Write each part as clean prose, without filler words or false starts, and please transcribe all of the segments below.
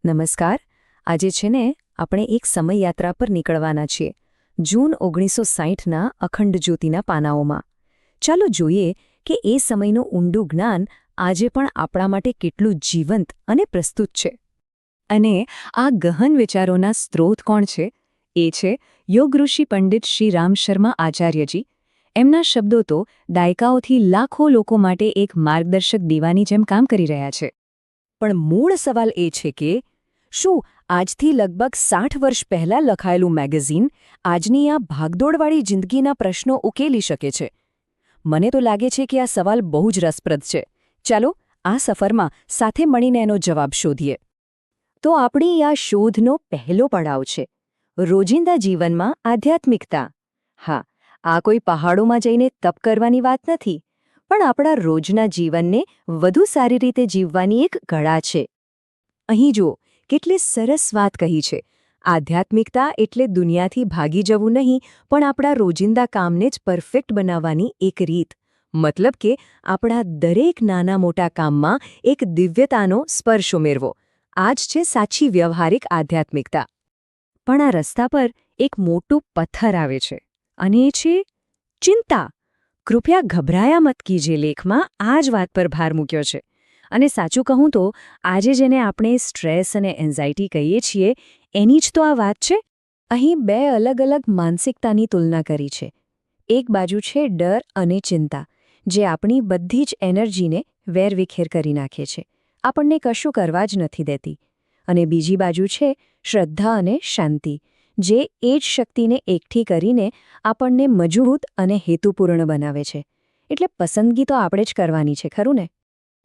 નમસ્કાર. આજે છે ને આપણે એક સમયયાત્રા પર નીકળવાના છીએ. જૂન 1960ના અખંડ જ્યોતિના પાનાઓમાં. ચાલો જોઈએ કે એ સમયનું ઊંડું જ્ઞાન આજે પણ આપણા માટે કેટલું જીવંત અને પ્રસ્તુત છે. અને આ ગહન વિચારોના સ્ત્રોત કોણ છે? એ છે યોગઋષિ પંડિત શ્રી રામ શર્મા આચાર્યજી. એમના શબ્દો તો દાયકાઓથી લાખો લોકો માટે એક માર્ગદર્શક દીવાની જેમ કામ કરી રહ્યા છે. પણ મૂળ સવાલ એ છે કે શું આજથી લગભગ 60 વર્ષ પહેલાં લખાયેલું મેગેઝિન આજની આ ભાગદોડવાળી જિંદગીના પ્રશ્નો ઉકેલી શકે છે? મને તો લાગે છે કે આ સવાલ બહુ જ રસપ્રદ છે. ચાલો આ સફરમાં સાથે મળીને એનો જવાબ શોધીએ. તો આપણી આ શોધનો પહેલો પડાવ છે રોજિંદા જીવનમાં આધ્યાત્મિકતા. હા, આ કોઈ પહાડોમાં જઈને તપ કરવાની વાત નથી, પણ આપણા રોજના જીવનને વધુ સારી રીતે જીવવાની એક કળા છે. અહીં જુઓ, કેટલી સરસ વાત કહી છે. આધ્યાત્મિકતા એટલે દુનિયાથી ભાગી જવું નહીં, પણ આપણા રોજિંદા કામને જ પરફેક્ટ બનાવવાની એક રીત. મતલબ કે આપણા દરેક નાના મોટા કામમાં એક દિવ્યતાનો સ્પર્શ ઉમેરવો. આ જ છે સાચી વ્યવહારિક આધ્યાત્મિકતા. પણ આ રસ્તા પર એક મોટું પથ્થર આવે છે, અને એ છે ચિંતા. કૃપયા ગભરાયા મત કીજે લેખમાં આ જ વાત પર ભાર મૂક્યો છે. અને સાચું કહું તો આજે જેને આપણે સ્ટ્રેસ અને એન્ઝાયટી કહીએ છીએ એની જ તો આ વાત છે. અહીં બે અલગ અલગ માનસિકતાની તુલના કરી છે. એક બાજુ છે ડર અને ચિંતા, જે આપણી બધી જ એનર્જીને વેરવિખેર કરી નાખે છે, આપણને કશું કરવા જ નથી દેતી. અને બીજી બાજુ છે શ્રદ્ધા અને શાંતિ, જે એ જ શક્તિને એકઠી કરીને આપણને મજબૂત અને હેતુપૂર્ણ બનાવે છે. એટલે પસંદગી તો આપણે જ કરવાની છે, ખરું ને?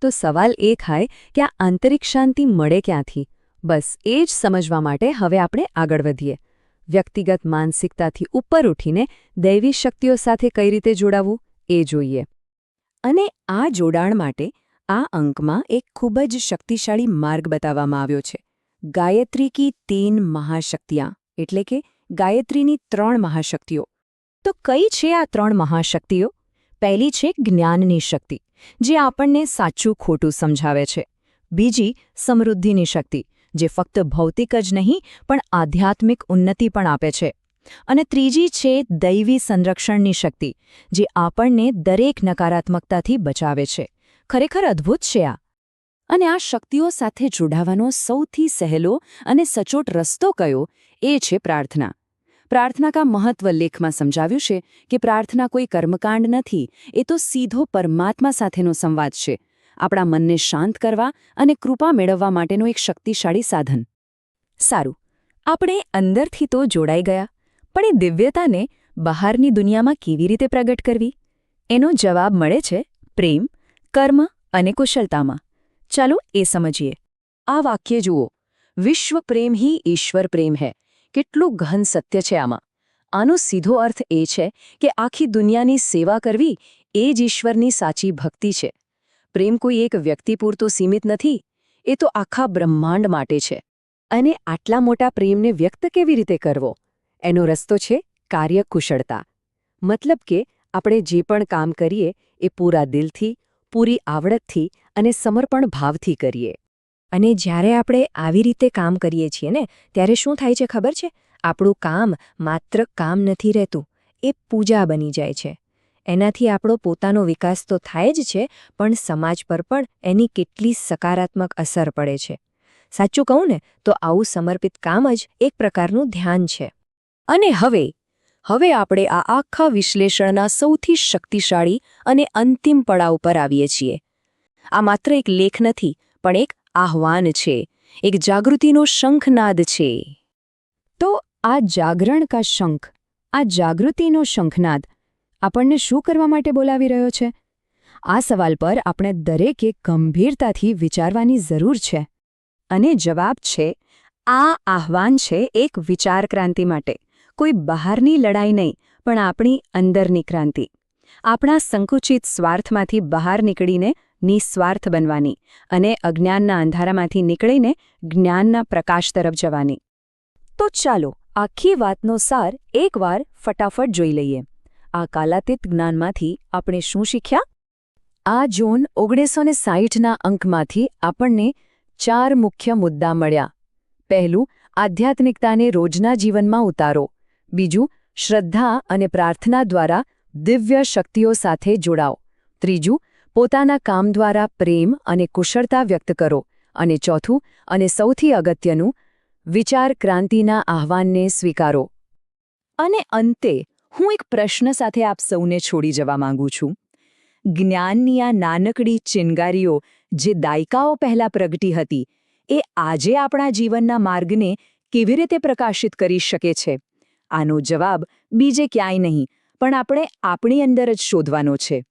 તો સવાલ એ થાય કે આ આંતરિક શાંતિ મળે ક્યાંથી? બસ એ જ સમજવા માટે હવે આપણે આગળ વધીએ. વ્યક્તિગત માનસિકતાથી ઉપર ઉઠીને દૈવી શક્તિઓ સાથે કઈ રીતે જોડાવું એ જોઈએ. અને આ જોડાણ માટે આ અંકમાં એક ખૂબ જ શક્તિશાળી માર્ગ બતાવવામાં આવ્યો છે. ગાયત્રી કી 3 મહાશક્તિયાં, એટલે કે ગાયત્રીની 3 મહાશક્તિઓ. તો કઈ છે આ 3 મહાશક્તિઓ? પહેલી છે જ્ઞાનની શક્તિ, જે આપણને સાચું ખોટું સમજાવે છે. બીજી સમૃદ્ધિની શક્તિ, જે ફક્ત ભૌતિક જ નહીં પણ આધ્યાત્મિક ઉન્નતિ પણ આપે છે. અને ત્રીજી છે દૈવી સંરક્ષણની શક્તિ, જે આપણને દરેક નકારાત્મકતાથી બચાવે છે. ખરેખર અદ્ભુત છે આ. અને આ શક્તિઓ સાથે જોડાવાનો સૌથી સહેલો અને સચોટ રસ્તો કયો? એ છે પ્રાર્થના. પ્રાર્થના કા મહત્વ લેખમાં સમજાવ્યું છે કે પ્રાર્થના કોઈ કર્મકાંડ નથી, એ તો સીધો પરમાત્મા સાથેનો સંવાદ છે. આપણા મનને શાંત કરવા અને કૃપા મેળવવા માટેનું એક શક્તિશાળી સાધન. સારું, આપણે અંદરથી તો જોડાઈ ગયા, પણ એ દિવ્યતાને બહારની દુનિયામાં કેવી રીતે પ્રગટ કરવી? એનો જવાબ મળે છે પ્રેમ, કર્મ અને કુશળતામાં. ચાલો એ સમજીએ. આ વાક્ય જુઓ, વિશ્વ પ્રેમ હી ઈશ્વર પ્રેમ હૈ. કેટલું ગહન સત્ય છે આમાં. આનો સીધો અર્થ એ છે કે આખી દુનિયાની સેવા કરવી એ જ ઈશ્વરની સાચી ભક્તિ છે. પ્રેમ કોઈ એક વ્યક્તિ પૂરતો સીમિત નથી, એ તો આખા બ્રહ્માંડ માટે છે. અને આટલા મોટા પ્રેમને વ્યક્ત કેવી રીતે કરવો? એનો રસ્તો છે કાર્યકુશળતા. મતલબ કે આપણે જે પણ કામ કરીએ એ પૂરા દિલથી, પૂરી આવડતથી અને સમર્પણ ભાવથી કરીએ. અને જ્યારે આપણે આવી રીતે કામ કરીએ છીએ ને, ત્યારે શું થાય છે ખબર છે? આપણું કામ માત્ર કામ નથી રહેતું, એ પૂજા બની જાય છે. એનાથી આપણો પોતાનો વિકાસ તો થાય જ છે, પણ સમાજ પર પણ એની કેટલી સકારાત્મક અસર પડે છે. સાચું કહું ને તો આવું સમર્પિત કામ જ એક પ્રકારનું ધ્યાન છે. અને હવે આપણે આ આખા વિશ્લેષણના સૌથી શક્તિશાળી અને અંતિમ પડાવ પર આવીએ છીએ. આ માત્ર એક લેખ નથી, પણ એક આહ્વાન છે, એક જાગૃતિનો શંખનાદ છે. તો આ જાગરણ કા શંખ, આ જાગૃતિનો શંખનાદ આપણને શું કરવા માટે બોલાવી રહ્યો છે? આ સવાલ પર આપણે દરેકે ગંભીરતાથી વિચારવાની જરૂર છે. અને જવાબ છે, આ આહ્વાન છે એક વિચાર ક્રાંતિ માટે. કોઈ બહારની લડાઈ નહીં, પણ આપણી અંદરની ક્રાંતિ. આપણા સંકુચિત સ્વાર્થમાંથી બહાર નીકળીને નિસ્વાર્થ બનવાની, અને અજ્ઞાનના અંધારામાંથી નીકળીને જ્ઞાનના પ્રકાશ તરફ જવાની. તો ચાલો આખી વાતનો સાર એકવાર ફટાફટ જોઈ લઈએ. આ કાલાતીત જ્ઞાનમાંથી આપણે શું શીખ્યા? આ જૂન 1960ના અંકમાંથી આપણને 4 મુખ્ય મુદ્દા મળ્યા. પહેલું, આધ્યાત્મિકતાને રોજના જીવનમાં ઉતારો. બીજું, શ્રદ્ધા અને પ્રાર્થના દ્વારા દિવ્ય શક્તિઓ સાથે જોડાઓ. ત્રીજું, પોતાના કામ દ્વારા પ્રેમ અને કુશળતા વ્યક્ત કરો. અને ચોથું અને સૌથી અગત્યનું, વિચાર ક્રાંતિના આહ્વાનને સ્વીકારો. અને અંતે હું એક પ્રશ્ન સાથે આપ સૌને છોડી જવા માંગુ છું. જ્ઞાનની આ નાનકડી ચિનગારીઓ જે દાયકાઓ પહેલાં પ્રગટી હતી, એ આજે આપણા જીવનના માર્ગને કેવી રીતે પ્રકાશિત કરી શકે છે? આનો જવાબ બીજે ક્યાંય નહીં, પણ આપણે આપણી અંદર જ શોધવાનો છે.